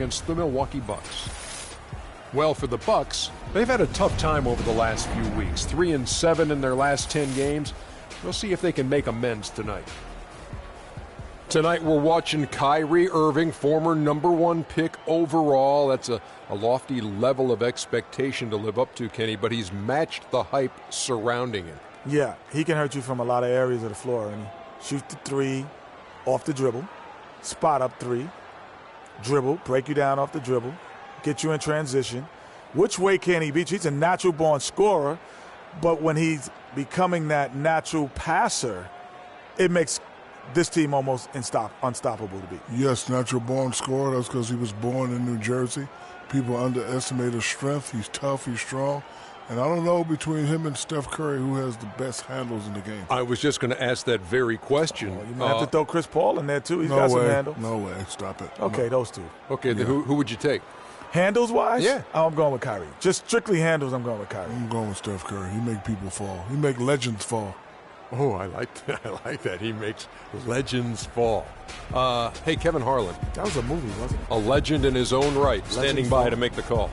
against the Milwaukee Bucks. Well, for the Bucks, they've had a tough time over the last few weeks. 3-7 in their last 10 games. We'll see if they can make amends tonight. Tonight we're watching Kyrie Irving, former #1 pick overall. That's a lofty level of expectation to live up to, Kenny, but he's matched the hype surrounding him. Yeah, he can hurt you from a lot of areas of the floor. And shoot the three off the dribble, spot up three, dribble, break you down off the dribble, get you in transition. Which way can he beat you? He's a natural-born scorer, but when he's becoming that natural passer, it makes this team almost unstoppable to beat. Yes, natural-born scorer. That's because he was born in New Jersey. People underestimate his strength. He's tough. He's strong. And I don't know between him and Steph Curry who has the best handles in the game. I was just going to ask that very question. You might have to throw Chris Paul in there, too. He's got some handles. No way. Stop it. Okay, those two. Okay, then who would you take? Handles-wise? Yeah. I'm going with Kyrie. Just strictly handles, I'm going with Kyrie. I'm going with Steph Curry. He make people fall. He make legends fall. Oh, I like that. I like that. He makes legends fall. Hey, Kevin Harlan. That was a movie, wasn't it? A legend in his own right, standing by to make the call.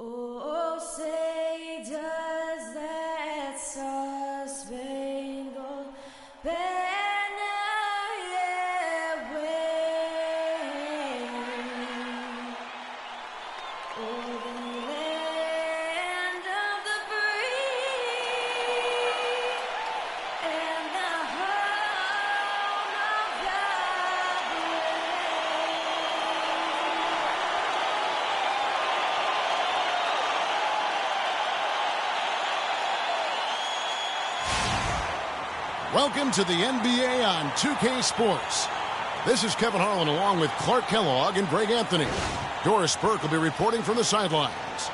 Oh, say does that star-spangled banner yet wave o'er the land of the free and the home of the Welcome to the NBA on 2K Sports. This is Kevin Harlan along with Clark Kellogg and Greg Anthony. Doris Burke will be reporting from the sidelines.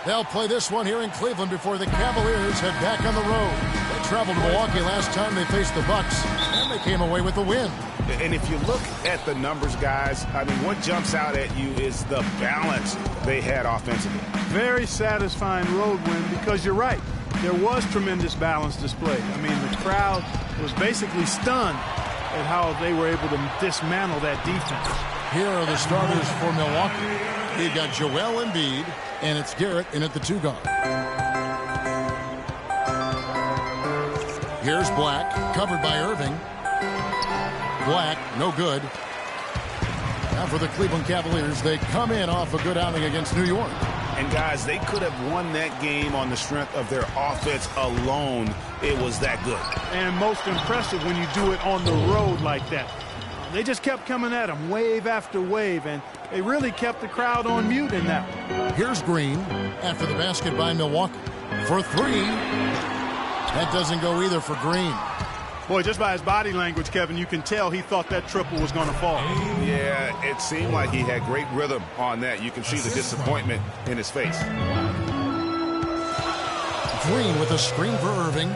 They'll play this one here in Cleveland before the Cavaliers head back on the road. They traveled to Milwaukee last time they faced the Bucks, and they came away with the win. And if you look at the numbers, guys, I mean, what jumps out at you is the balance they had offensively. Very satisfying road win because you're right. There was tremendous balance displayed. I mean, the crowd was basically stunned at how they were able to dismantle that defense. Here are the starters for Milwaukee. They've got Joel Embiid, and it's Garrett in at the 2 guard. Here's Black, covered by Irving. Black, no good. Now for the Cleveland Cavaliers, they come in off a good outing against New York. And, guys, they could have won that game on the strength of their offense alone. It was that good. And most impressive when you do it on the road like that. They just kept coming at them wave after wave, and they really kept the crowd on mute in that one. Here's Green after the basket by Milwaukee. For 3. That doesn't go either for Green. Boy, just by his body language, Kevin, you can tell he thought that triple was going to fall. Yeah, it seemed like he had great rhythm on that. You can see the disappointment in his face. Green with a screen for Irving.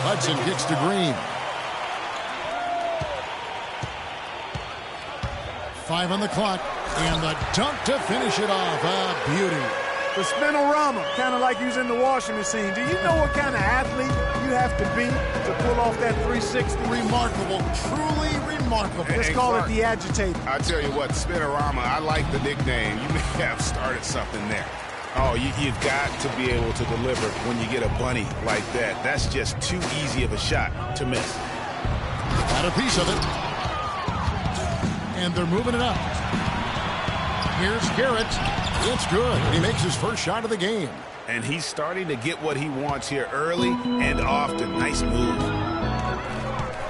Hudson kicks to Green. 5 on the clock, and the dunk to finish it off. A beauty. The spinorama, kind of like using the washing machine. Do you know what kind of athlete you have to be to pull off that 360? Remarkable, truly remarkable. Let's call it the agitator. I tell you what, spinorama, I like the nickname. You may have started something there. Oh, you've got to be able to deliver when you get a bunny like that. That's just too easy of a shot to miss. Got a piece of it. And they're moving it up. Here's Garrett. It's good. He makes his first shot of the game. And he's starting to get what he wants here early and often. Nice move.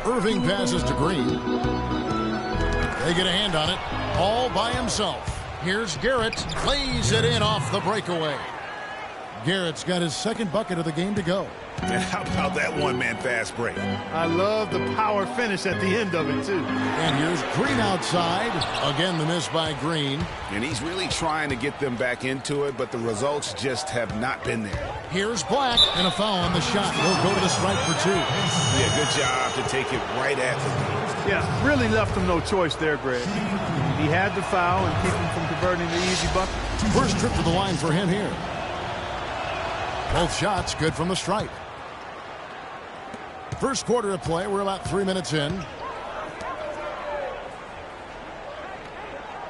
Irving passes to Green. They get a hand on it all by himself. Here's Garrett. Lays it in off the breakaway. Garrett's got his second bucket of the game to go. And how about that one-man fast break? I love the power finish at the end of it, too. And here's Green outside. Again, the miss by Green. And he's really trying to get them back into it, but the results just have not been there. Here's Black, and a foul on the shot. He'll go to the stripe for 2. Yeah, good job to take it right at the Yeah, really left him no choice there, Greg. He had to foul and keep him from converting the easy bucket. First trip to the line for him here. Both shots good from the stripe. First quarter of play. We're about 3 minutes in.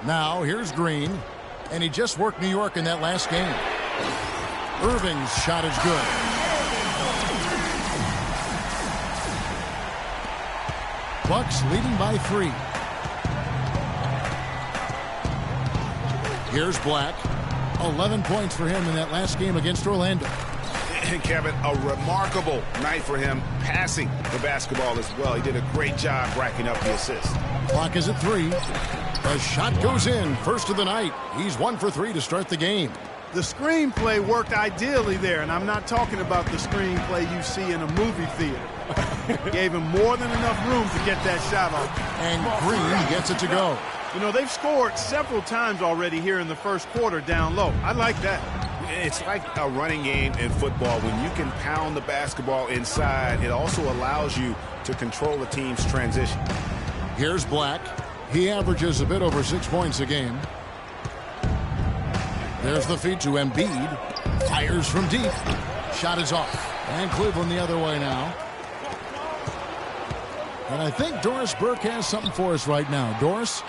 Now here's Green. And he just worked New York in that last game. Irving's shot is good. Bucks leading by 3. Here's Black. 11 points for him in that last game against Orlando. And Kevin, a remarkable night for him passing the basketball as well. He did a great job racking up the assist. Clock is at 3. The shot goes in. First of the night. He's 1 for 3 to start the game. The screenplay worked ideally there, and I'm not talking about the screenplay you see in a movie theater. Gave him more than enough room to get that shot off. And Green gets it to go. You know, they've scored several times already here in the first quarter down low. I like that. It's like a running game in football. When you can pound the basketball inside, it also allows you to control the team's transition. Here's Black. He averages a bit over 6 points a game. There's the feed to Embiid. Fires from deep. Shot is off. And Cleveland the other way now. And I think Doris Burke has something for us right now. Doris?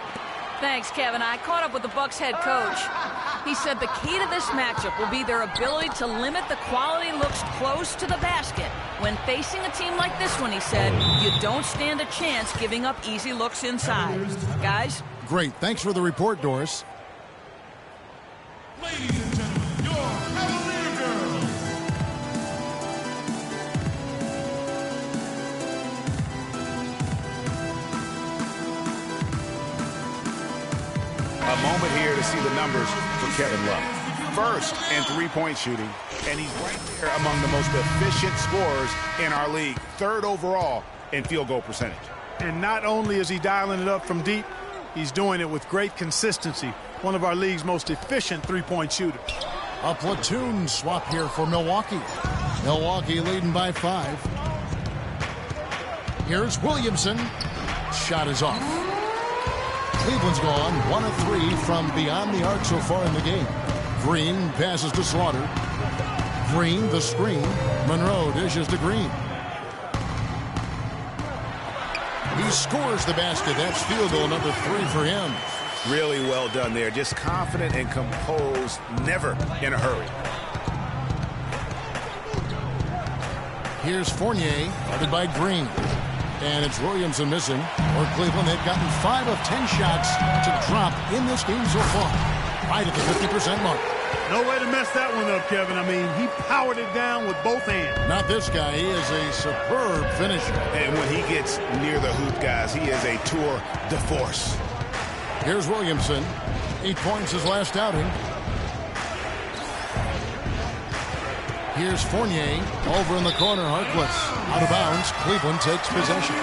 Thanks, Kevin. I caught up with the Bucks head coach. He said the key to this matchup will be their ability to limit the quality looks close to the basket. When facing a team like this one, he said, you don't stand a chance giving up easy looks inside. Guys? Great. Thanks for the report, Doris. Ladies and gentlemen, your Cavalier girls. A moment here to see the numbers for Kevin Love. First in three-point shooting, and he's right there among the most efficient scorers in our league. Third overall in field goal percentage. And not only is he dialing it up from deep, he's doing it with great consistency. One of our league's most efficient three-point shooters. A platoon swap here for Milwaukee. Milwaukee leading by 5. Here's Williamson. Shot is off. Cleveland's gone 1 of 3 from beyond the arc so far in the game. Green passes to Slaughter. Green the screen. Monroe dishes to Green. He scores the basket. That's field goal number 3 for him. Really well done there. Just confident and composed, never in a hurry. Here's Fournier, guarded by Green. And it's Williamson missing. For Cleveland, they've gotten 5 of 10 shots to drop in this game so far. Right at the 50% mark. No way to mess that one up, Kevin. I mean, he powered it down with both hands. Not this guy. He is a superb finisher. And when he gets near the hoop, guys, he is a tour de force. Here's Williamson. 8 points his last outing. Here's Fournier. Over in the corner, Harkless. Out of bounds. Cleveland takes possession.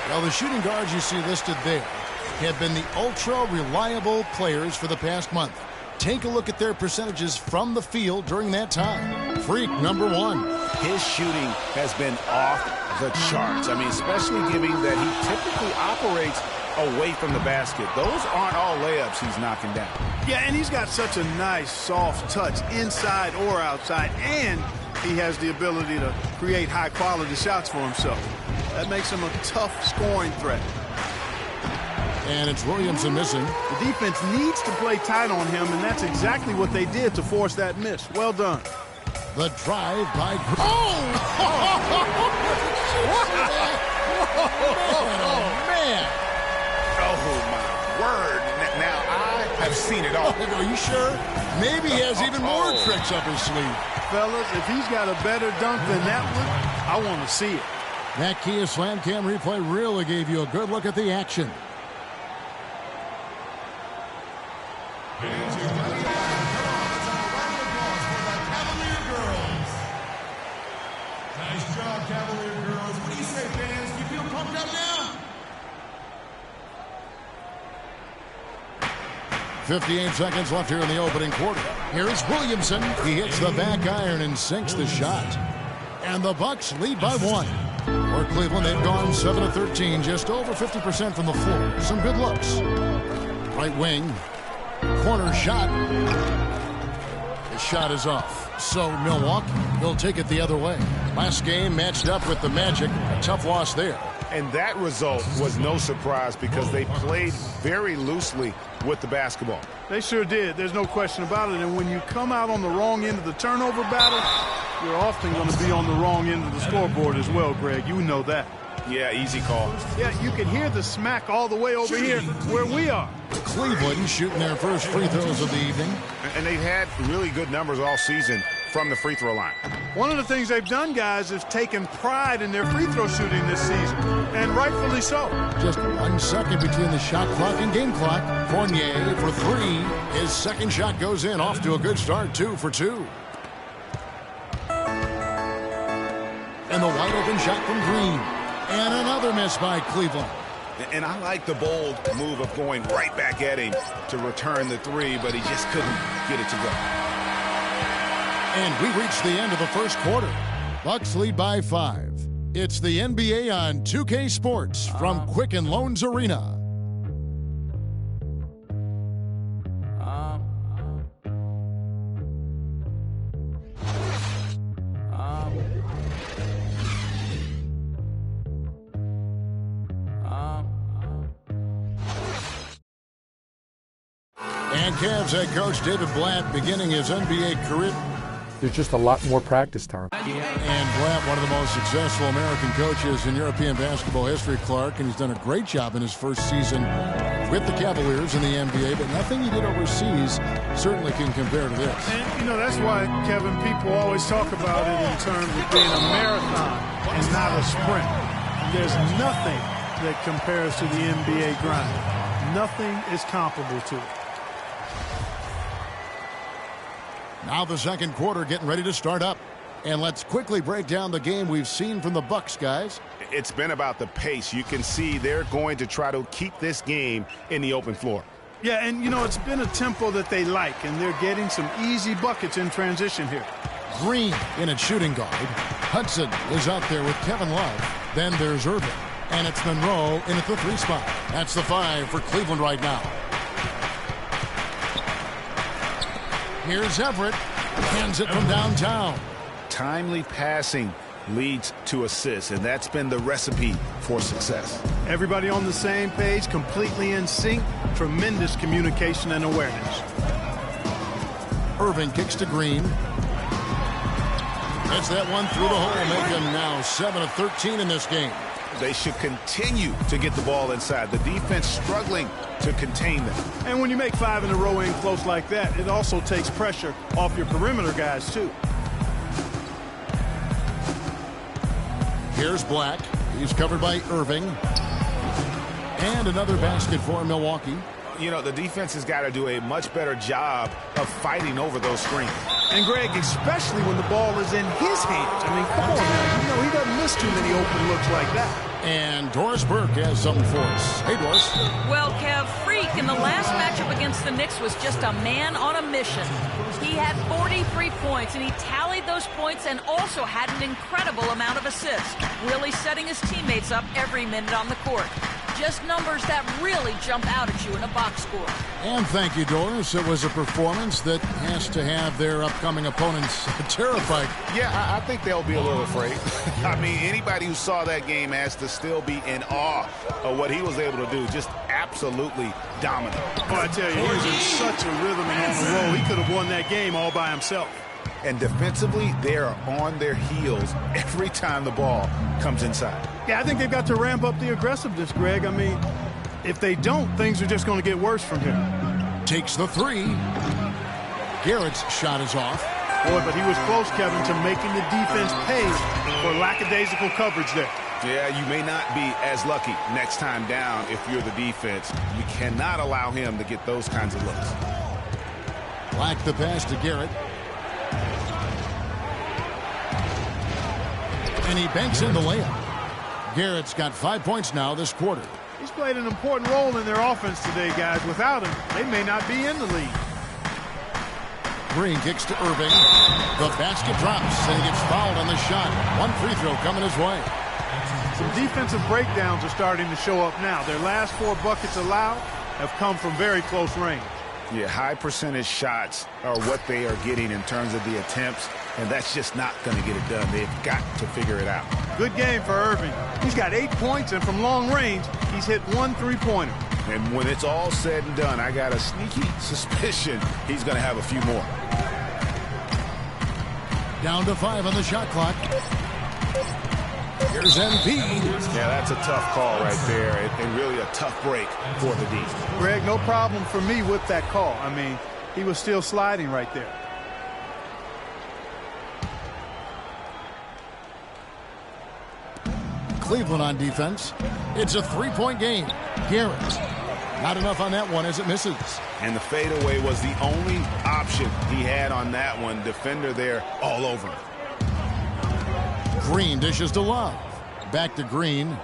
Well, the shooting guards you see listed there have been the ultra-reliable players for the past month. Take a look at their percentages from the field during that time. Freak, number 1. His shooting has been off the charts. I mean, especially given that he typically operates away from the basket. Those aren't all layups he's knocking down. Yeah, and he's got such a nice, soft touch inside or outside, and he has the ability to create high-quality shots for himself. That makes him a tough scoring threat. And it's Williamson missing. The defense needs to play tight on him, and that's exactly what they did to force that miss. Well done. The drive by... Oh, man. Oh, my word. Now, I have seen it all. Are you sure? Maybe he has even more tricks up his sleeve. Fellas, if he's got a better dunk than that one, I want to see it. That Kia Slam Cam replay really gave you a good look at the action. Nice job, Cavalier girls. What do you say, fans? Do you feel pumped up now? 58 seconds left here in the opening quarter. Here's Williamson. He hits the back iron and sinks the shot. And the Bucks lead by 1. For Cleveland, they've gone 7 of 13, just over 50% from the floor. Some good looks. Right wing. corner shot. The shot is off. So Milwaukee will take it the other way. Last game matched up with the Magic. A tough loss there. And that result was no surprise because they played very loosely with the basketball. They sure did. There's no question about it. And when you come out on the wrong end of the turnover battle, you're often going to be on the wrong end of the scoreboard as well, Greg. You know that. Yeah, easy call. Yeah, you can hear the smack all the way over here where we are. Cleveland shooting their first free throws of the evening. And they've had really good numbers all season from the free throw line. One of the things they've done, guys, is taken pride in their free throw shooting this season, and rightfully so. Just 1 second between the shot clock and game clock. Fournier for three. His second shot goes in, off to a good start, 2 for 2. And the wide open shot from Green. And another miss by Cleveland. And I like the bold move of going right back at him to return the three, but he just couldn't get it to go. And we reached the end of the first quarter. Bucks lead by 5. It's the NBA on 2K Sports from Quicken Loans Arena. And Cavs head coach David Blatt beginning his NBA career. There's just a lot more practice time. And Blatt, one of the most successful American coaches in European basketball history, Clark, and he's done a great job in his first season with the Cavaliers in the NBA, but nothing he did overseas certainly can compare to this. And, you know, that's why, Kevin, people always talk about it in terms of being a marathon and not a sprint. There's nothing that compares to the NBA grind. Nothing is comparable to it. Now the second quarter getting ready to start up. And let's quickly break down the game we've seen from the Bucks, guys. It's been about the pace. You can see they're going to try to keep this game in the open floor. Yeah, and, you know, it's been a tempo that they like, and they're getting some easy buckets in transition here. Green in at shooting guard. Hudson is out there with Kevin Love. Then there's Irving. And it's Monroe in at the 3 spot. That's the 5 for Cleveland right now. Here's Everett. Hands it from downtown. Timely passing leads to assists, and that's been the recipe for success. Everybody on the same page, completely in sync. Tremendous communication and awareness. Irving kicks to Green. Gets that one through the hole, making now 7 of 13 in this game. They should continue to get the ball inside. The defense struggling to contain them. And when you make 5 in a row in close like that, it also takes pressure off your perimeter guys, too. Here's Black. He's covered by Irving. And another basket for Milwaukee. You know, the defense has got to do a much better job of fighting over those screens. And, Greg, especially when the ball is in his hands. I mean, come on now. You know, he doesn't miss too many open looks like that. And Doris Burke has something for us. Hey, Doris. Well, Kev, Freak in the last matchup against the Knicks was just a man on a mission. He had 43 points, and he tallied those points and also had an incredible amount of assists, really setting his teammates up every minute on the court. Just numbers that really jump out at you in a box score. And thank you, Doris. It was a performance that has to have their upcoming opponents terrified. Yeah, I think they'll be a little afraid. I mean, anybody who saw that game has to still be in awe of what he was able to do. Just absolutely dominant. Oh, I tell you, he was in such a rhythm and on the roll. He could have won that game all by himself. And defensively, they are on their heels every time the ball comes inside. Yeah, I think they've got to ramp up the aggressiveness, Greg. I mean, if they don't, things are just going to get worse from here. Takes the 3. Garrett's shot is off. Boy, but he was close, Kevin, to making the defense pay for lackadaisical coverage there. Yeah, you may not be as lucky next time down if you're the defense. You cannot allow him to get those kinds of looks. Black the pass to Garrett. And he banks in the layup. Garrett's got 5 points now this quarter. He's played an important role in their offense today, guys. Without him, they may not be in the league. Green kicks to Irving. The basket drops, and he gets fouled on the shot. One free throw coming his way. Some defensive breakdowns are starting to show up now. Their last 4 buckets allowed have come from very close range. Yeah, high percentage shots are what they are getting in terms of the attempts, and that's just not going to get it done. They've got to figure it out. Good game for Irving. He's got 8 points, and from long range, he's hit 1 3-pointer. And when it's all said and done, I got a sneaky suspicion he's going to have a few more. Down to 5 on the shot clock. Here's Embiid. Yeah, that's a tough call right there, and really a tough break for the D. Greg, no problem for me with that call. I mean, he was still sliding right there. Cleveland on defense. It's a 3-point game. Garrett. Not enough on that one as it misses. And the fadeaway was the only option he had on that one. Defender there all over him. Green dishes to Love. Back to Green.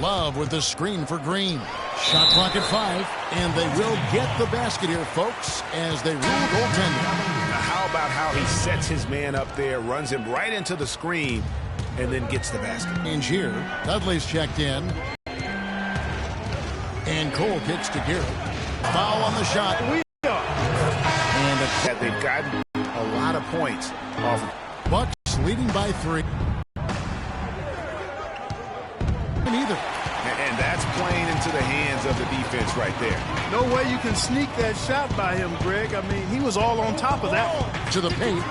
Love with the screen for Green. Shot clock at 5. And they will get the basket here, folks, as they rule goaltending. Now, how about how he sets his man up there, runs him right into the screen, and then gets the basket. Change here. Dudley's checked in. And Cole kicks to Garrett. Foul on the shot. And they've gotten a lot of points off. Bucks leading by 3. Neither. And that's playing into the hands of the defense right there. No way you can sneak that shot by him, Greg. I mean, he was all on top of that one. To the paint.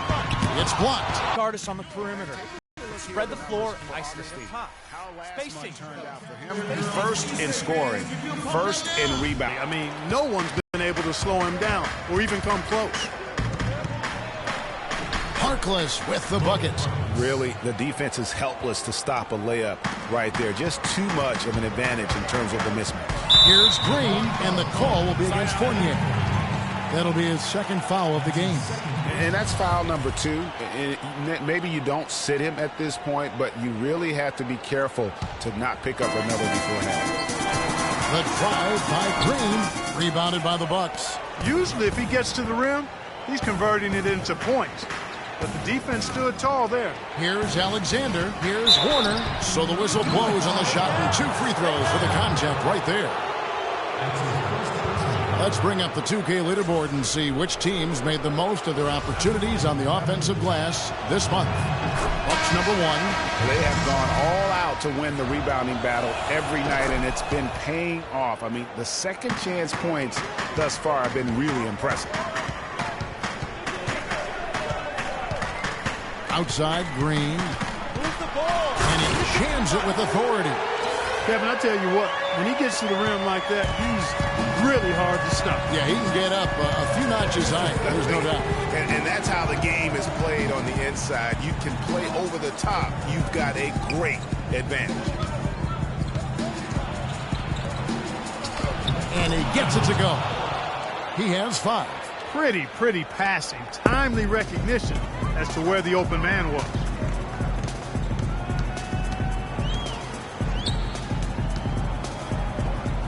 It's blocked. Artists on the perimeter. Spread the floor and ice the steam. Spacing. First in scoring, first in rebound. I mean, no one's been able to slow him down or even come close. Harkless with the bucket. Really, the defense is helpless to stop a layup right there. Just too much of an advantage in terms of the mismatch. Here's Green, and the call will be against Fournier. That'll be his second foul of the game. And that's foul number 2. And maybe you don't sit him at this point, but you really have to be careful to not pick up another before now. The drive by Green, rebounded by the Bucks. Usually if he gets to the rim, he's converting it into points. But the defense stood tall there. Here's Alexander. Here's Warner. So the whistle blows on the shot and 2 free throws for the contact right there. Let's bring up the 2K leaderboard and see which teams made the most of their opportunities on the offensive glass this month. Bucks number 1. They have gone all out to win the rebounding battle every night, and it's been paying off. I mean, the second chance points thus far have been really impressive. Outside, Green. And he jams it with authority. Kevin, I tell you what, when he gets to the rim like that, he's really hard to stop. Yeah, he can get up a few notches high. There's no doubt. And that's how the game is played on the inside. You can play over the top. You've got a great advantage. And he gets it to go. He has 5. Pretty passing. Timely recognition as to where the open man was.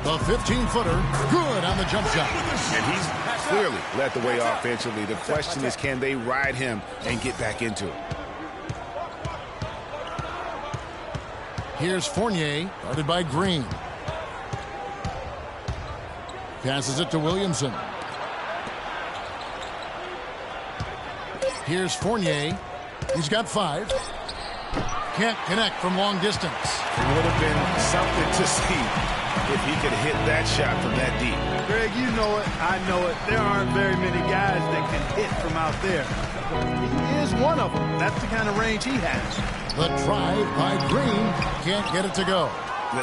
The 15-footer, good on the jump shot. And he's clearly led the way offensively. The question is, can they ride him and get back into it? Here's Fournier, guarded by Green. Passes it to Williamson. Here's Fournier. He's got 5. Can't connect from long distance. It would have been something to see if he could hit that shot from that deep. Greg, you know it. I know it. There aren't very many guys that can hit from out there. He is one of them. That's the kind of range he has. The drive by Green. Can't get it to go.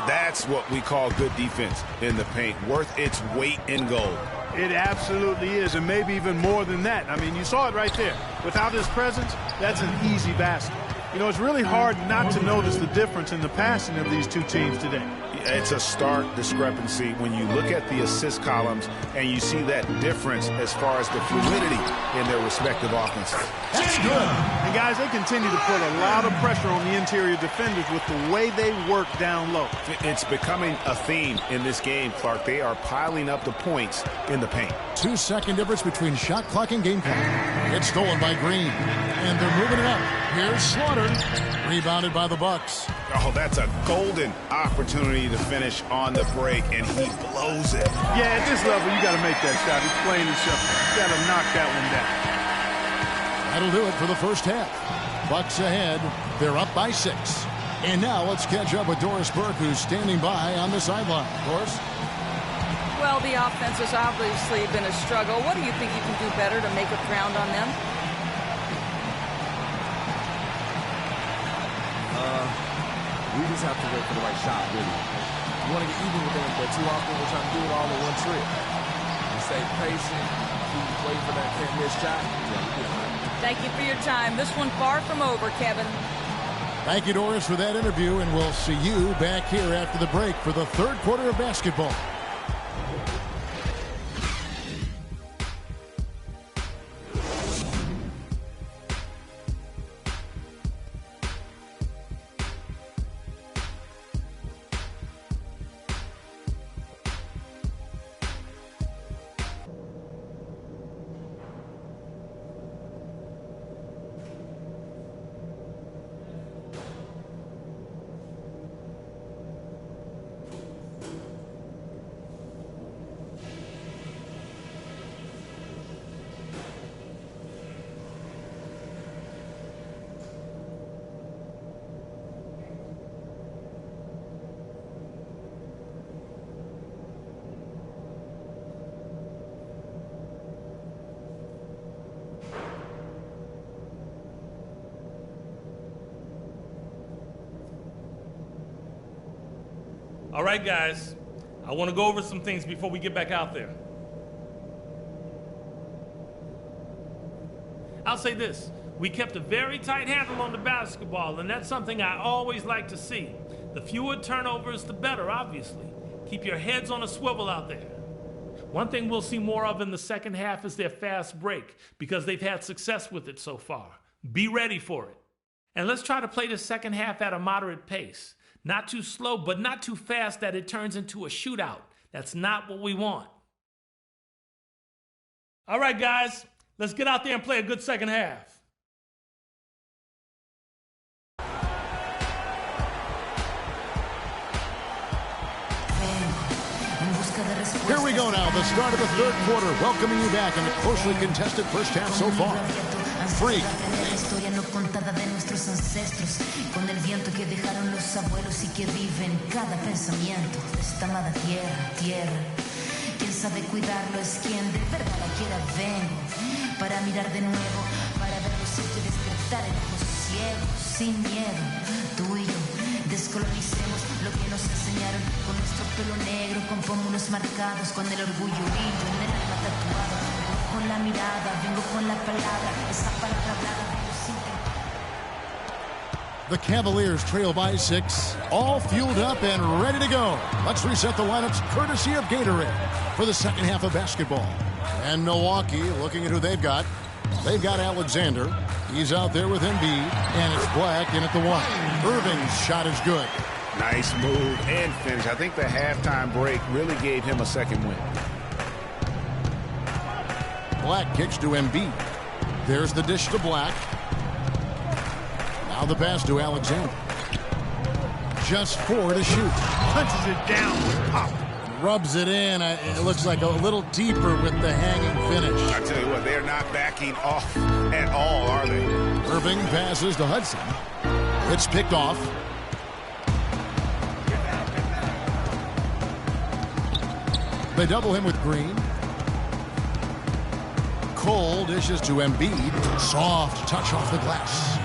That's what we call good defense in the paint. Worth its weight in gold. It absolutely is, and maybe even more than that. I mean, you saw it right there. Without his presence, that's an easy basket. You know, it's really hard not to notice the difference in the passing of these two teams today. It's a stark discrepancy when you look at the assist columns and you see that difference as far as the fluidity in their respective offenses. That's good. And guys, they continue to put a lot of pressure on the interior defenders with the way they work down low. It's becoming a theme in this game, Clark. They are piling up the points in the paint. 2-second difference between shot clock and game clock. It's stolen by Green. And they're moving it up. Here's Slaughter. Rebounded by the Bucks. Oh, that's a golden opportunity to finish on the break, and he blows it. Yeah, at this level, you got to make that shot. It's plain and simple. You got to knock that one down. That'll do it for the first half. Bucks ahead. They're up by 6. And now let's catch up with Doris Burke, who's standing by on the sideline. Doris? Well, the offense has obviously been a struggle. What do you think you can do better to make up ground on them? We just have to wait for the right shot, really. We want to get even with them, but too often we're trying to do it all in one trip. We stay patient, keep waiting for that can't-miss shot. Thank you for your time. This one far from over, Kevin. Thank you, Doris, for that interview, and we'll see you back here after the break for the third quarter of basketball. All right, guys, I want to go over some things before we get back out there. I'll say this. We kept a very tight handle on the basketball, and that's something I always like to see. The fewer turnovers, the better, obviously. Keep your heads on a swivel out there. One thing we'll see more of in the second half is their fast break, because they've had success with it so far. Be ready for it. And let's try to play the second half at a moderate pace. Not too slow, but not too fast that it turns into a shootout. That's not what we want. All right, guys, let's get out there and play a good second half. Here we go now, the start of the third quarter, welcoming you back in a closely contested first half so far. Free. Historia no contada de nuestros ancestros, con el viento que dejaron los abuelos y que vive en cada pensamiento de esta amada tierra. Quien sabe cuidarlo es quien de verdad la quiera. Vengo para mirar de nuevo, para ver los hechos y despertar en ojos ciegos, sin miedo. Tú y yo descolonicemos lo que nos enseñaron, con nuestro pelo negro, con pómulos marcados, con el orgullo brillo en el alma tatuado. Con la mirada, vengo con la palabra, esa palabra hablada, vengo sin temor. The Cavaliers trail by 6, all fueled up and ready to go. Let's reset the lineups courtesy of Gatorade for the second half of basketball. And Milwaukee, looking at who they've got. They've got Alexander. He's out there with Embiid, and it's Black in at the 1. Irving's shot is good. Nice move and finish. I think the halftime break really gave him a second win. Black kicks to Embiid. There's the dish to Black. Now the pass to Alexander. Just 4 to shoot. Punches it down with pop. Rubs it in. It looks like a little deeper with the hanging finish. I tell you what, they're not backing off at all, are they? Irving passes to Hudson. It's picked off. They double him with Green. Cole dishes to Embiid. Soft touch off the glass.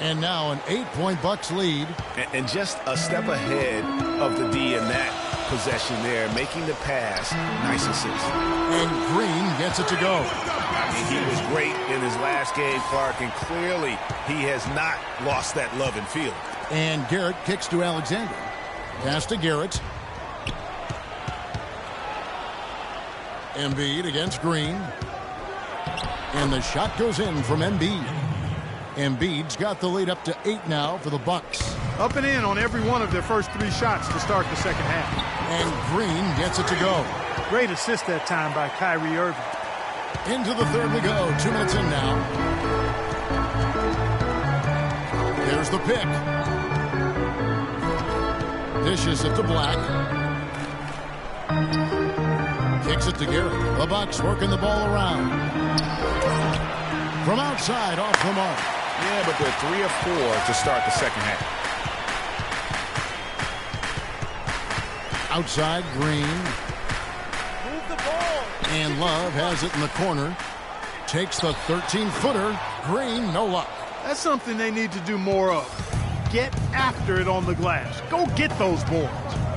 And now an 8-point Bucks lead. And just a step ahead of the D in that possession there, making the pass. Nice assist. And Green gets it to go. I mean, he was great in his last game, Clark, and clearly he has not lost that love and feel. And Garrett kicks to Alexander. Pass to Garrett. Embiid against Green. And the shot goes in from Embiid. Embiid's got the lead up to 8 now for the Bucks. Up and in on every one of their first 3 shots to start the second half. And Green gets it to go. Great assist that time by Kyrie Irving. Into the third we go. 2 minutes in now. There's the pick. Dishes it to Black. Kicks it to Garrett. The Bucks working the ball around. From outside, off the mark. Yeah, but they're 3 of 4 to start the second half. Outside, Green. Move the ball. And Love has it in the corner. Takes the 13-footer. Green, no luck. That's something they need to do more of. Get after it on the glass. Go get those boards.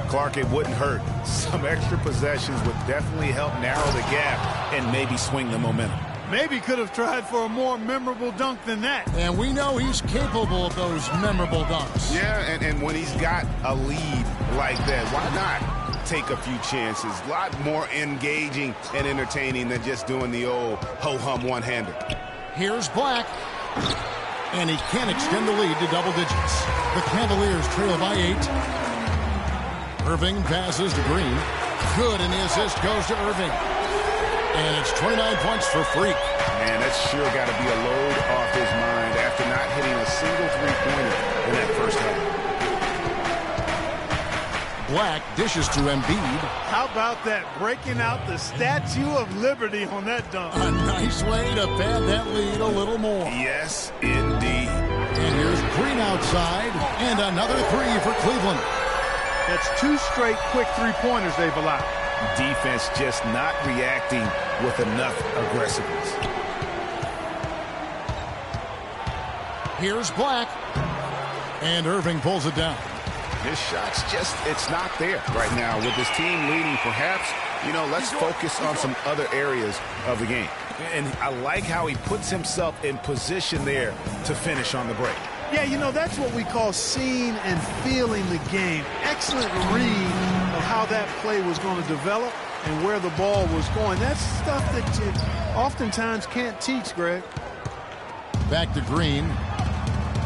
Clark, it wouldn't hurt. Some extra possessions would definitely help narrow the gap and maybe swing the momentum. Maybe could have tried for a more memorable dunk than that. And we know he's capable of those memorable dunks. Yeah, and when he's got a lead like that, why not take a few chances? A lot more engaging and entertaining than just doing the old ho-hum one-hander. Here's Black. And he can extend the lead to double digits. The Cavaliers trail by 8. Irving passes to Green. Good, and the assist goes to Irving. And it's 29 points for Freak. Man, that's sure got to be a load off his mind after not hitting a single three-pointer in that first half. Black dishes to Embiid. How about that breaking out the Statue of Liberty on that dunk? A nice way to pad that lead a little more. Yes, indeed. And here's Green outside. And another 3 for Cleveland. That's 2 straight quick three-pointers they've allowed. Defense just not reacting with enough aggressiveness. Here's Black. And Irving pulls it down. His shot's just, it's not there right now. With his team leading, perhaps, let's focus on some other areas of the game. And I like how he puts himself in position there to finish on the break. Yeah, that's what we call seeing and feeling the game. Excellent read of how that play was going to develop and where the ball was going. That's stuff that you oftentimes can't teach, Greg. Back to Green.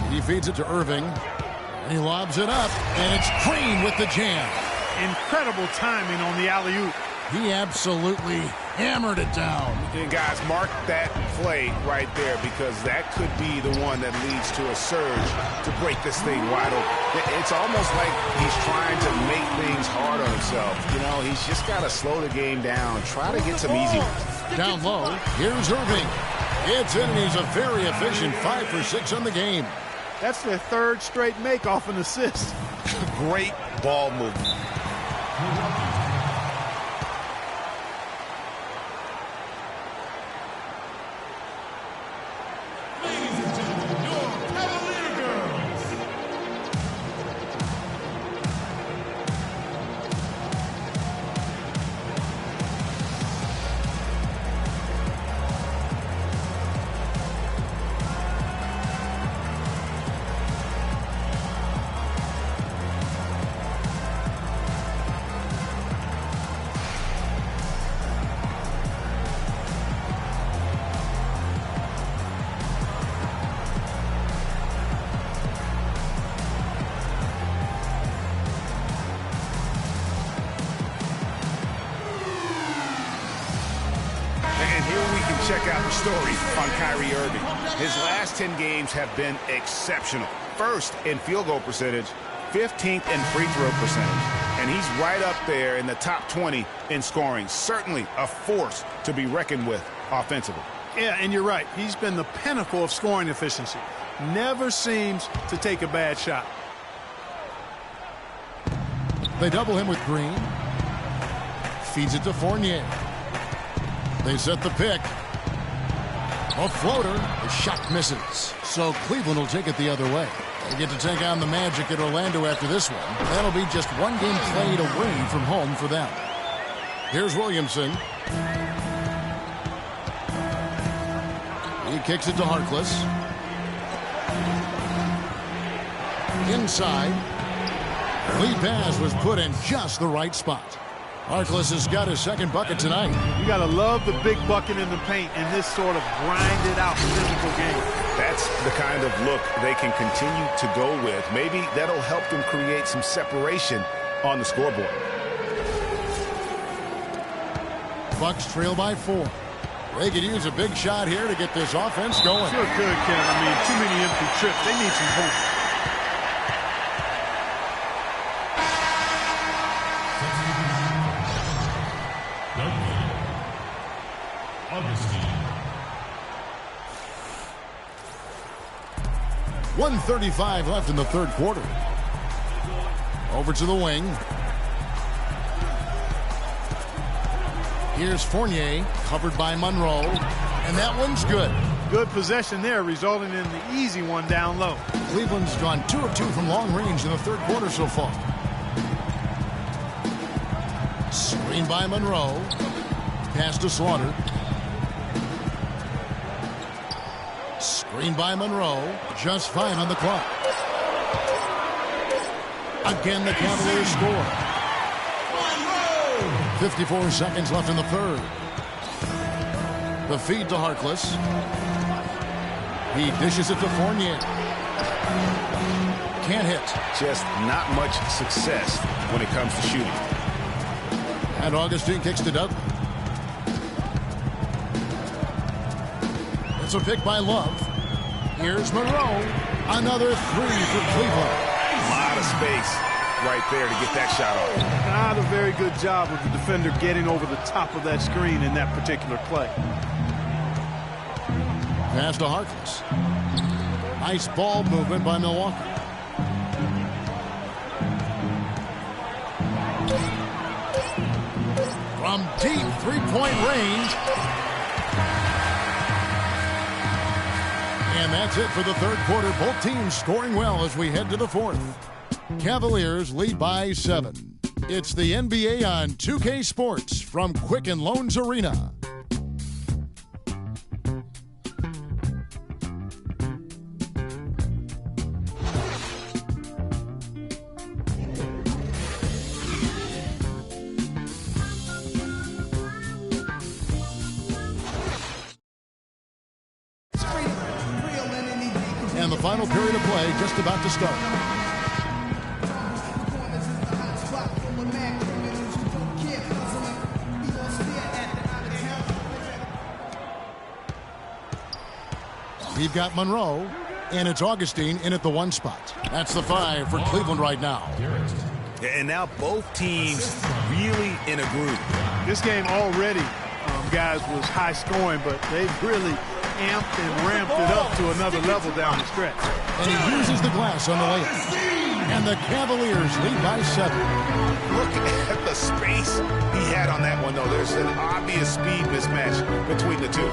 He feeds it to Irving. And he lobs it up, and it's Green with the jam. Incredible timing on the alley-oop. He absolutely hammered it down. And guys, mark that play right there, because that could be the one that leads to a surge to break this thing wide open. It's almost like he's trying to make things hard on himself. He's just got to slow the game down, try to get some easy ones. Down low, here's Irving. It's in, and he's a very efficient 5 for 6 on the game. That's their 3rd straight make off an assist. Great ball movement. Check out the story on Kyrie Irving. His last 10 games have been exceptional. First in field goal percentage, 15th in free throw percentage, and he's right up there in the top 20 in scoring. Certainly a force to be reckoned with offensively. Yeah, and you're right. He's been the pinnacle of scoring efficiency. Never seems to take a bad shot. They double him with Green. Feeds it to Fournier. They set the pick. A floater. The shot misses. So Cleveland will take it the other way. They get to take on the Magic at Orlando after this one. That'll be just one game played away from home for them. Here's Williamson. He kicks it to Harkless. Inside. Lead pass was put in just the right spot. Harkless has got his 2nd bucket tonight. You got to love the big bucket in the paint in this sort of grinded-out physical game. That's the kind of look they can continue to go with. Maybe that'll help them create some separation on the scoreboard. Bucks trail by 4. They could use a big shot here to get this offense going. Sure could, Kevin. I mean, too many empty trips. They need some points. Augustine. 1:35 left in the third quarter. Over to the wing. Here's Fournier, covered by Monroe, and that one's good. Good possession there, resulting in the easy one down low. Cleveland's gone 2 of 2 from long range in the third quarter so far. Screen by Monroe. Pass to Slaughter. Screen by Monroe. Just 5 on the clock. Again, the Cavaliers score. 54 seconds left in the third. The feed to Harkless. He dishes it to Fournier. Can't hit. Just not much success when it comes to shooting. And Augustine kicks to Dudley. It's a pick by Love. Here's Monroe. Another 3 for Cleveland. A lot of space right there to get that shot off. Not a very good job of the defender getting over the top of that screen in that particular play. Pass to Harkless. Nice ball movement by Milwaukee. From deep three-point range. And that's it for the third quarter. Both teams scoring well as we head to the fourth. Cavaliers lead by 7. It's the NBA on 2K Sports from Quicken Loans Arena. And the final period of play just about to start. We've got Monroe, and it's Augustine in at the 1 spot. That's the 5 for Cleveland right now. And now both teams really in a groove. This game already, guys, was high scoring, but they've really amped and ramped it up to another level down the stretch. And he uses the glass on the layup. And the Cavaliers lead by 7. Look at the space he had on that one, though. There's an obvious speed mismatch between the two.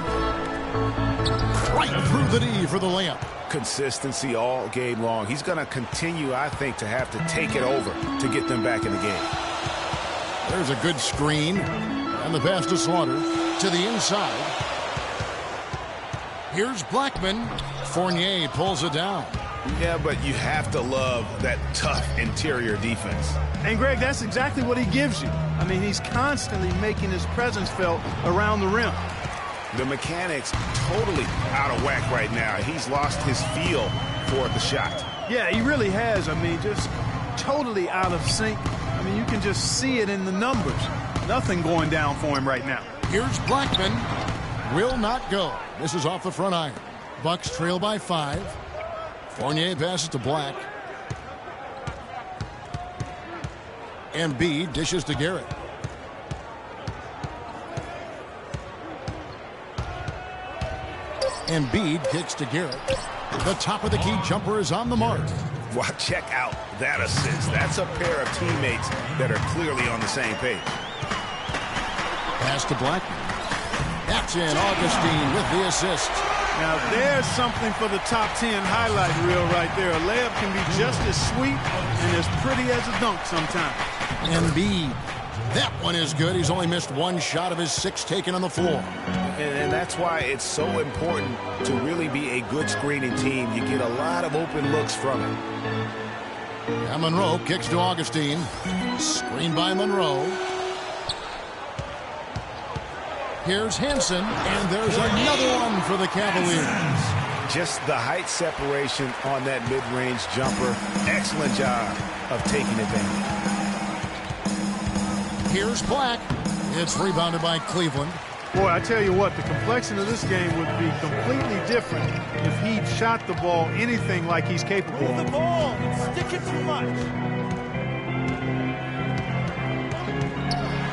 Right through the D for the layup. Consistency all game long. He's going to continue, I think, to have to take it over to get them back in the game. There's a good screen. And the pass to Slaughter to the inside. Here's Blackman. Fournier pulls it down. Yeah, but you have to love that tough interior defense. And, Greg, that's exactly what he gives you. I mean, he's constantly making his presence felt around the rim. The mechanics totally out of whack right now. He's lost his feel for the shot. Yeah, he really has. I mean, just totally out of sync. I mean, you can just see it in the numbers. Nothing going down for him right now. Here's Blackman. Will not go. This is off the front iron. Bucks trail by 5. Fournier passes to Black. Embiid dishes to Garrett. Embiid kicks to Garrett. The top of the key jumper is on the mark. Well, check out that assist. That's a pair of teammates that are clearly on the same page. Pass to Blackman. That's in. Augustine with the assist. Now there's something for the top 10 highlight reel right there. A layup can be just as sweet and as pretty as a dunk sometimes. Embiid. That one is good. He's only missed 1 shot of his 6 taken on the floor. And that's why it's so important to really be a good screening team. You get a lot of open looks from it. And Monroe kicks to Augustine. Screen by Monroe. Here's Hansen, and there's another one for the Cavaliers. Just the height separation on that mid-range jumper. Excellent job of taking advantage. Here's Black. It's rebounded by Cleveland. Boy, I tell you what, the complexion of this game would be completely different if he'd shot the ball anything like he's capable of. The ball, stick it too much.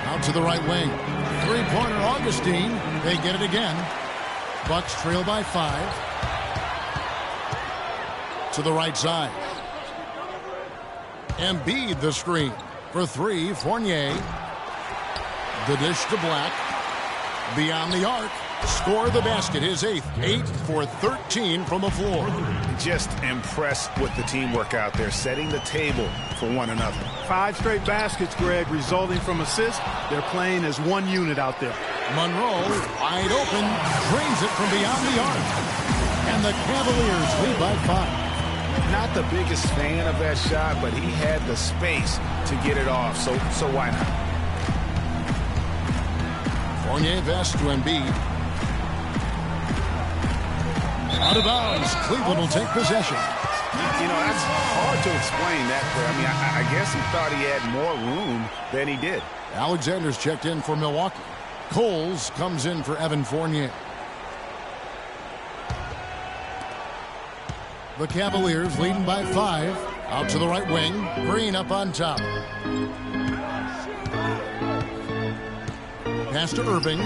Out to the right wing. Three-pointer, Augustine. They get it again. Bucks trail by 5. To the right side. Embiid the screen. For 3, Fournier. The dish to Black. Beyond the arc. Score the basket, his 8th. 8 for 13 from the floor. Just impressed with the teamwork out there, setting the table for one another. 5 straight baskets, Greg, resulting from assists. They're playing as one unit out there. Monroe, wide open, drains it from beyond the arc. And the Cavaliers lead by 5. Not the biggest fan of that shot, but he had the space to get it off, so why not? Fournier vest to Embiid. Out of bounds. Cleveland will take possession. You know, that's hard to explain that play. I mean, I guess he thought he had more room than he did. Alexander's checked in for Milwaukee. Coles comes in for Evan Fournier. The Cavaliers leading by 5. Out to the right wing. Green up on top. Pass to Irving.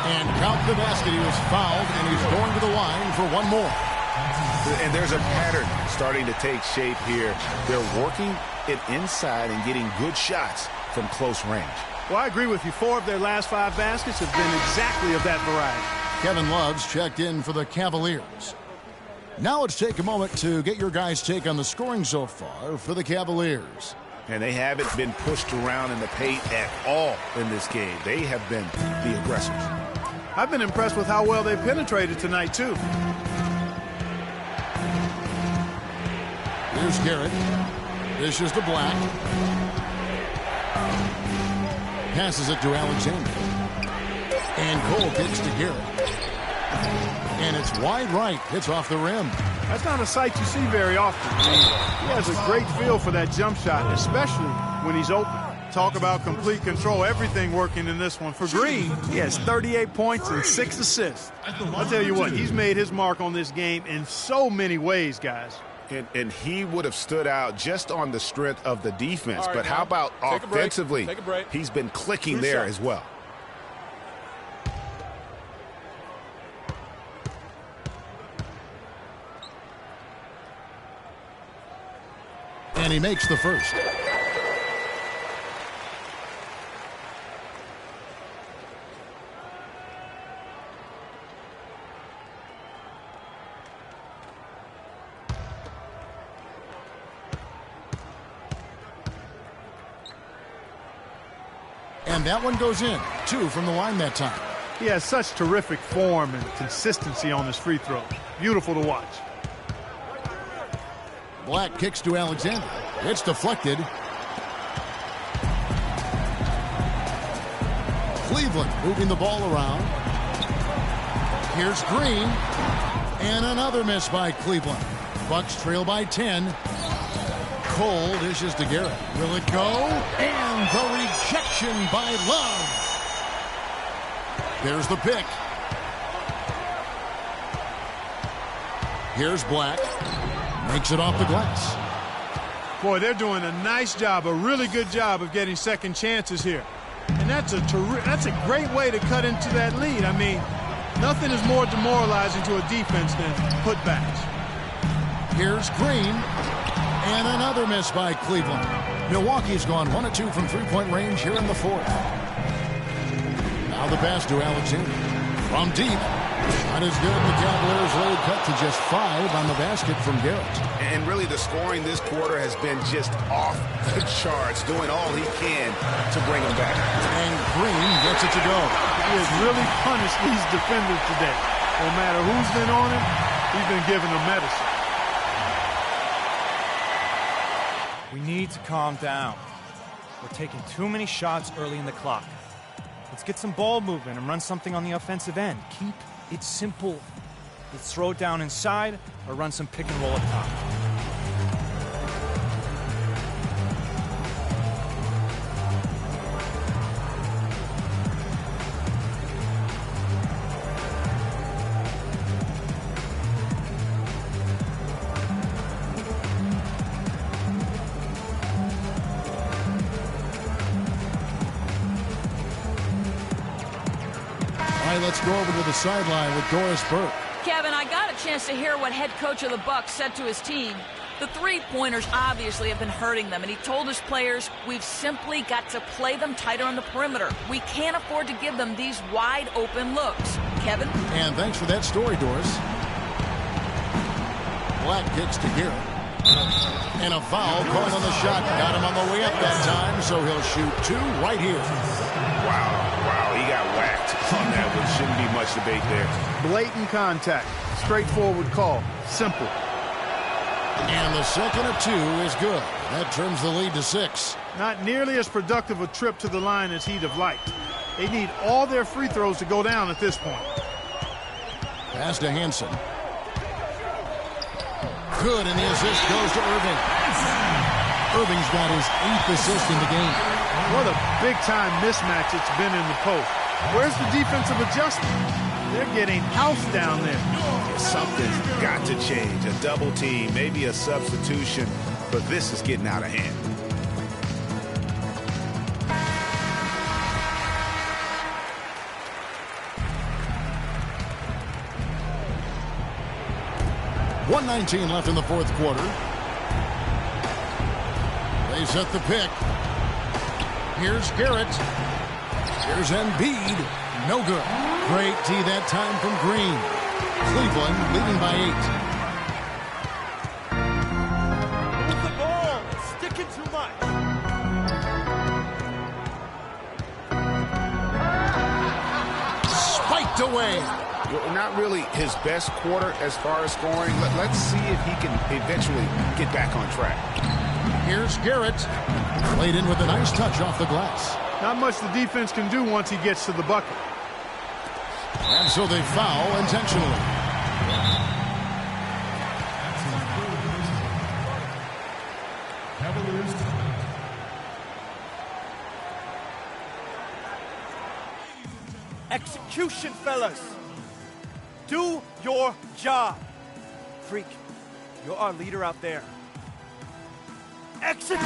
And count the basket. He was fouled, and he's going to the line for one more. And there's a pattern starting to take shape here. They're working it inside and getting good shots from close range. Well, I agree with you. 4 of their last 5 baskets have been exactly of that variety. Kevin Love's checked in for the Cavaliers. Now let's take a moment to get your guys' take on the scoring so far for the Cavaliers. And they haven't been pushed around in the paint at all in this game. They have been the aggressors. I've been impressed with how well they penetrated tonight, too. Here's Garrett. Dishes to Black. Passes it to Alexander. And Cole kicks to Garrett. And it's wide right. Hits off the rim. That's not a sight you see very often. He has a great feel for that jump shot, especially when he's open. Talk about complete control. Everything working in this one. For Green, he has 38 points and 6 assists. I'll tell you what, he's made his mark on this game in so many ways, guys. And he would have stood out just on the strength of the defense. Right, but how about offensively? Take a break. He's been clicking there as well. And he makes the first. And that one goes in. 2 from the line that time. He has such terrific form and consistency on his free throw. Beautiful to watch. Black kicks to Alexander. It's deflected. Cleveland moving the ball around. Here's Green. And another miss by Cleveland. Bucks trail by 10. Cole dishes to Garrett. Will it go? And the rejection by Love. There's the pick. Here's Black. Makes it off the glass. Boy, they're doing a nice job, a really good job of getting second chances here. And that's a great way to cut into that lead. I mean, nothing is more demoralizing to a defense than putbacks. Here's Green. And another miss by Cleveland. Milwaukee's gone 1 of 2 from three-point range here in the 4th. Now the pass to Alexander. From deep. Not as good. The Cavaliers laid cut to just 5 on the basket from Garrett. And really the scoring this quarter has been just off the charts, doing all he can to bring them back. And Green gets it to go. He has really punished these defenders today. No matter who's been on him, he's been giving them medicine. We need to calm down. We're taking too many shots early in the clock. Let's get some ball movement and run something on the offensive end. Keep it simple. Let's throw it down inside or run some pick and roll up top. right, let's go over to the sideline with Doris Burke. Kevin, I got a chance to hear what head coach of the Bucks said to his team. The three-pointers obviously have been hurting them, and he told his players, we've simply got to play them tighter on the perimeter. We can't afford to give them these wide-open looks. Kevin? And thanks for that story, Doris. Black kicks to Garrett. And a foul called on the shot. Got him on the way up that time, so he'll shoot two right here. Wow, he got whacked on that one. Shouldn't be much debate there. Blatant contact. Straightforward call. Simple. And the second of two is good. That turns the lead to 6. Not nearly as productive a trip to the line as he'd have liked. They need all their free throws to go down at this point. Pass to Hansen. Good, and the assist goes to Irving. Irving's got his 8th assist in the game. What a big-time mismatch it's been in the post. Where's the defensive adjustment? They're getting housed down there. Something's got to change. A double team, maybe a substitution, but this is getting out of hand. .119 left in the fourth quarter. They set the pick. Here's Garrett. Here's Embiid. No good. Great tee that time from Green. Cleveland leading by 8. Move the ball. It's sticking too much. Spiked away. Not really his best quarter as far as scoring. Let's see if he can eventually get back on track. Here's Garrett. Played in with a nice touch off the glass. Not much the defense can do once he gets to the bucket. And so they foul intentionally. Execution, fellas. Do your job. Freak, you're our leader out there. Execute!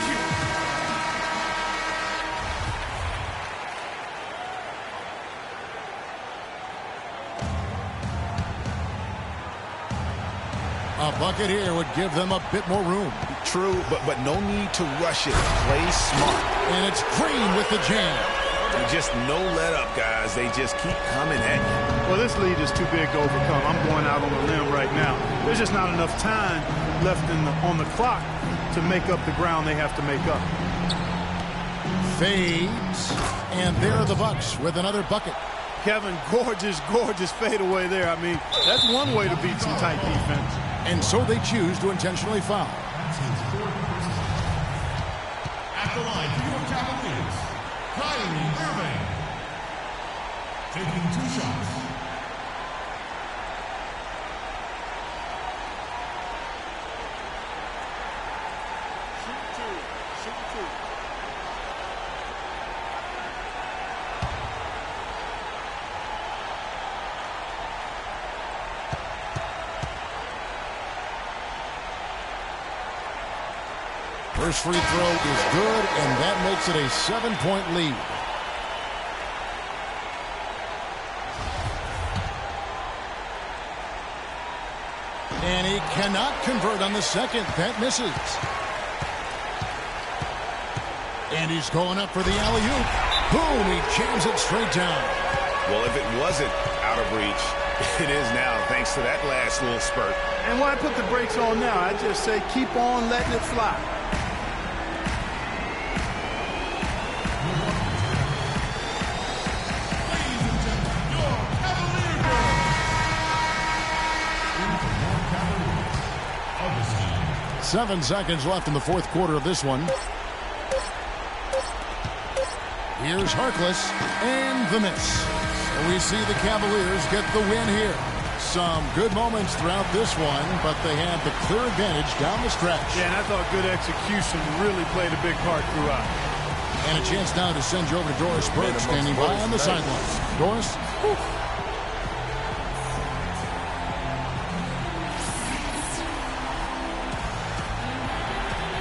A bucket here would give them a bit more room. True, but no need to rush it. Play smart. And it's Green with the jam. Just no let up, guys. They just keep coming at you. Well, this lead is too big to overcome. I'm going out on a limb right now. There's just not enough time left on the clock to make up the ground they have to make up. Fades. And there are the Bucks with another bucket. Kevin, gorgeous fadeaway there. I mean, that's one way to beat some tight defense. And so they choose to intentionally foul. At the line for your Cavaliers, Kyrie Irving. Taking 2 shots. Shoot two. First free throw is good, and that makes it a 7-point lead. And he cannot convert on the second. That misses. And he's going up for the alley-oop. Boom, he jams it straight down. Well, if it wasn't out of reach, it is now, thanks to that last little spurt. And why put the brakes on now? I just say keep on letting it fly. Ladies and gentlemen, your Cavalier girls. 7 seconds left in the fourth quarter of this one. Here's Harkless, and the miss. So we see the Cavaliers get the win here. Some good moments throughout this one, but they had the clear advantage down the stretch. Yeah, and I thought good execution really played a big part throughout. And a chance now to send you over to Doris Burke, standing by on the sidelines. Doris? Whew.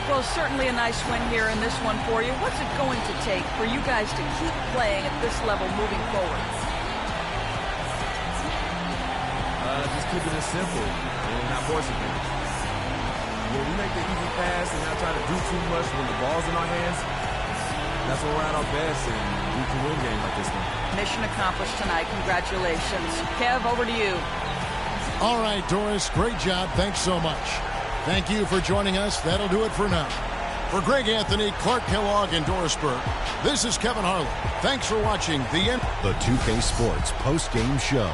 Well, certainly a nice win here in this one for you. What's it going to take for you guys to keep playing at this level moving forward? just keeping it simple and not forcing things. When we make the easy pass and not try to do too much when the ball's in our hands, that's when we're at our best and we can win games like this one. Mission accomplished tonight. Congratulations. Kev, over to you. All right, Doris, great job. Thanks so much. Thank you for joining us. That'll do it for now. For Greg Anthony, Clark Kellogg, and Doris Burke, this is Kevin Harlan. Thanks for watching the 2K Sports post-game show.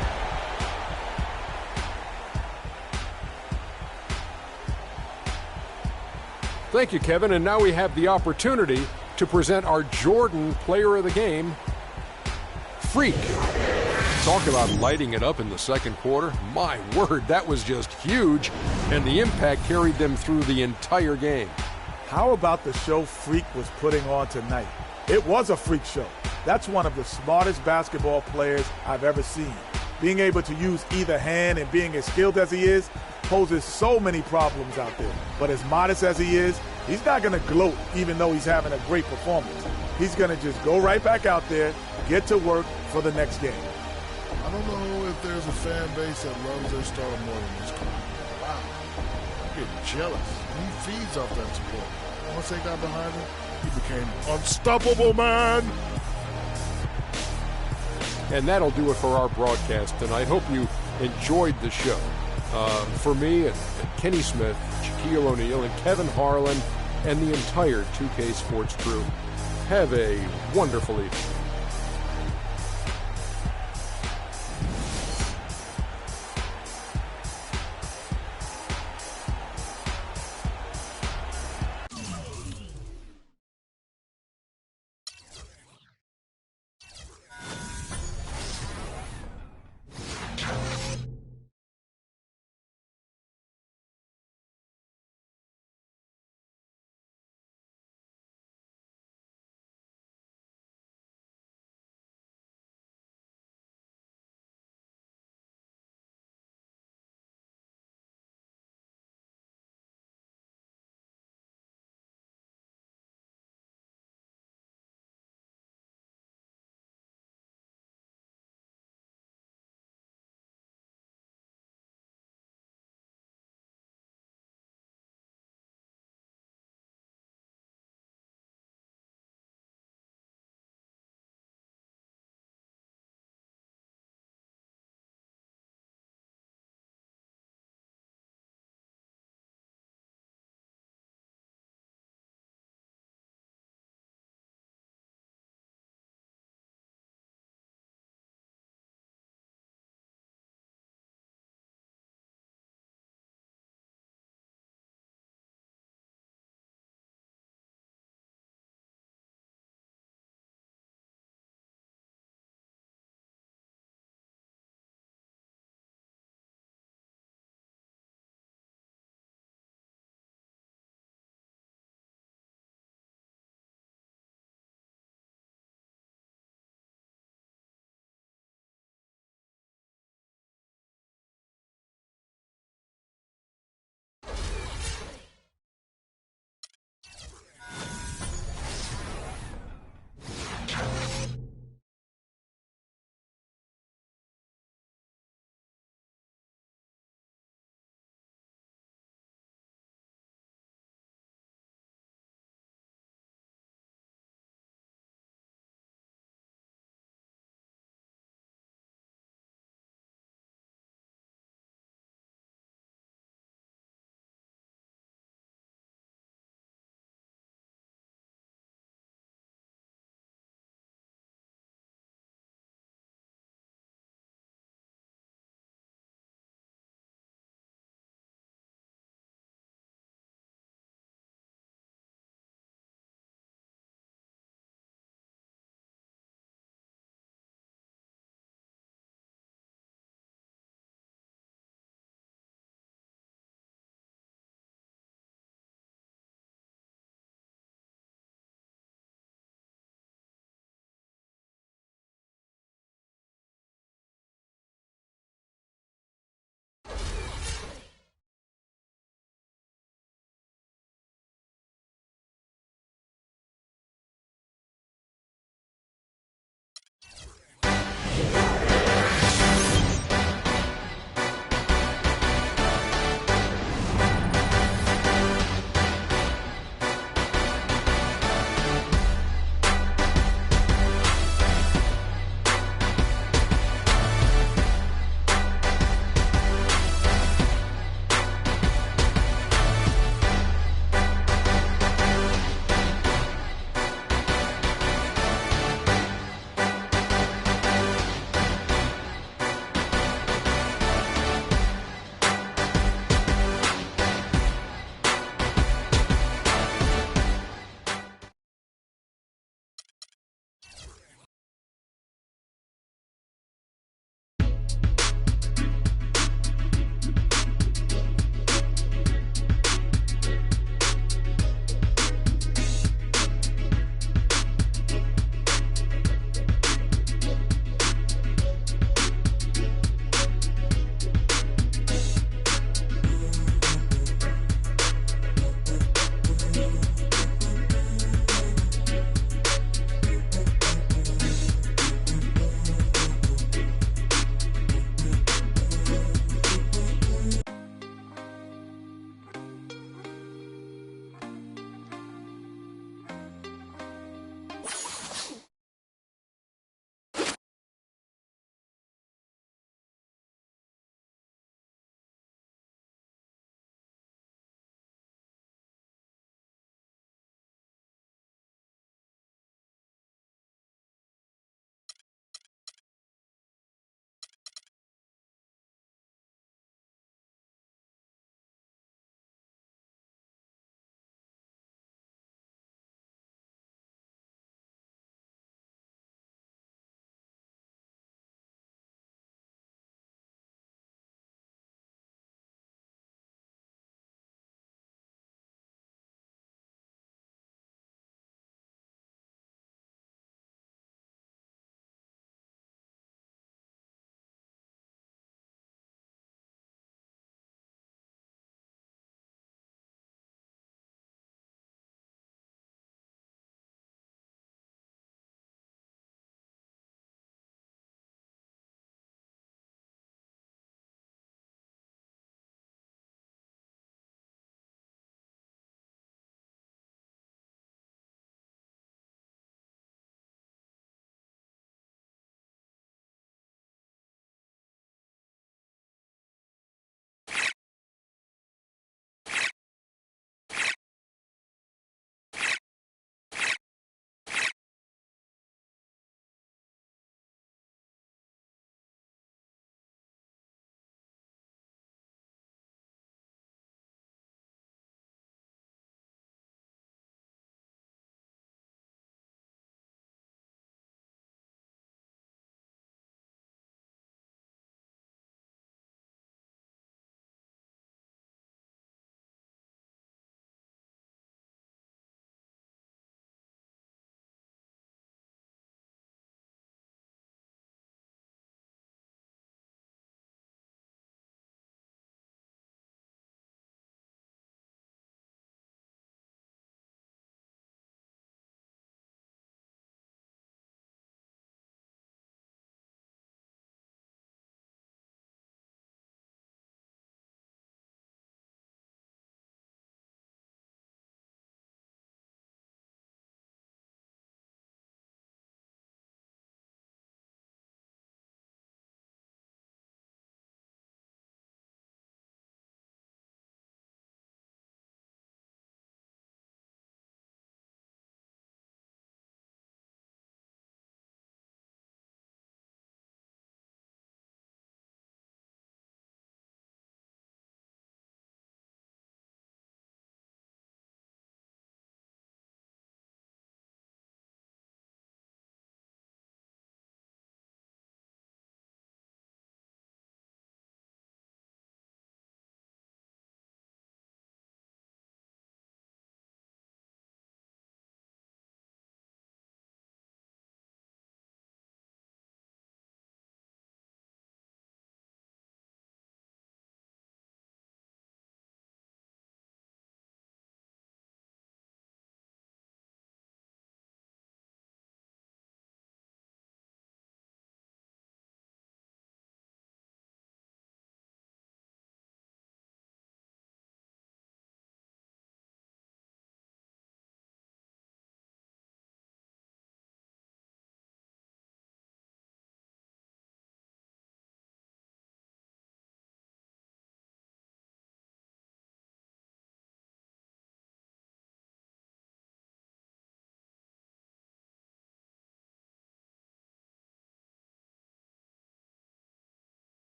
Thank you, Kevin. And now we have the opportunity to present our Jordan Player of the Game, Freak. Talk about lighting it up in the second quarter. My word, that was just huge. And the impact carried them through the entire game. How about the show Freak was putting on tonight? It was a freak show. That's one of the smartest basketball players I've ever seen. Being able to use either hand and being as skilled as he is poses so many problems out there. But as modest as he is, he's not going to gloat even though he's having a great performance. He's going to just go right back out there, get to work for the next game. I don't know if there's a fan base that loves their star more than this guy. Wow. I get jealous. He feeds off that support. Once they got behind him, he became unstoppable, man. And that'll do it for our broadcast tonight. Hope you enjoyed the show. For me and Kenny Smith, Shaquille O'Neal, and Kevin Harlan, and the entire 2K Sports crew, have a wonderful evening.